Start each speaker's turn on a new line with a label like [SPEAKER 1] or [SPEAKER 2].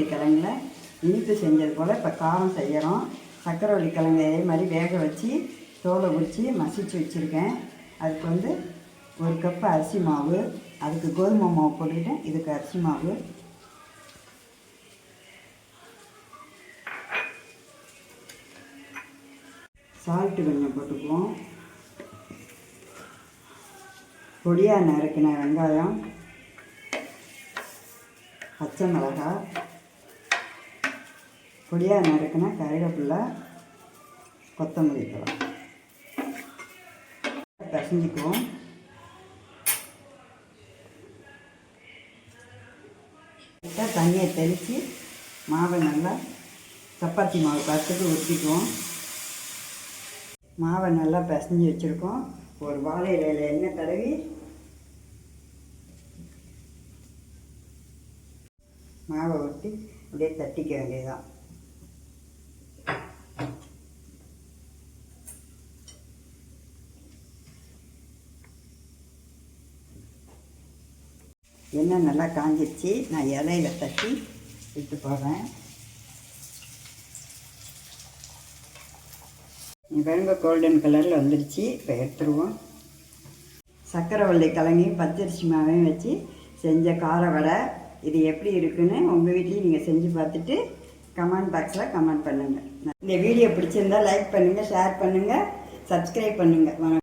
[SPEAKER 1] சக்கரவள்ளி கிழங்குல இனிப்பு செஞ்சது போல் இப்போ காரம் செய்கிறோம். சக்கரவள்ளி கிழங்கு அதே மாதிரி வேக வச்சு தோலை உரித்து மசிச்சு வச்சுருக்கேன். அதுக்கு வந்து 1 கப்பு அரிசி மாவு, அதுக்கு கோதுமை மாவு போட்டுக்கிட்டேன். இதுக்கு அரிசி மாவு, சால்ட்டு கொஞ்சம் போட்டுக்குவோம். பொடியாக நறுக்கின வெங்காயம், பச்சை மிளகாய், பொடியாக நறுக்கின கருவேப்பிலை, கொத்தமல்லி தழை பிசைஞ்சிக்குவோம். தண்ணியை தெளித்து மாவை நல்லா சப்பாத்தி மாவு பத்துக்கு ஊற்றிக்குவோம். மாவை நல்லா பிசைஞ்சு வச்சுருக்கோம். ஒரு வாழை இலையில் எண்ணெய் தடவி மாவை ஊற்றி அப்படியே தட்டிக்க வேண்டியதுதான். எண்ணெய் நல்லா காஞ்சிடுச்சு. நான் இலையில தட்டி விட்டு போடுறேன். பாருங்க கோல்டன் கலரில் வந்துடுச்சு. இப்போ எடுத்துருவோம். சக்கரவள்ளி கிழங்கையும் பச்சரிசி மாவையும் வச்சு செஞ்ச கார வடை. இது எப்படி இருக்குன்னு உங்கள் வீட்லேயும் நீங்கள் செஞ்சு பார்த்துட்டு கமெண்ட் பாக்ஸில் கமெண்ட் பண்ணுங்கள். இந்த வீடியோ பிடிச்சிருந்தால் லைக் பண்ணுங்கள், ஷேர் பண்ணுங்கள், சப்ஸ்கிரைப் பண்ணுங்கள்.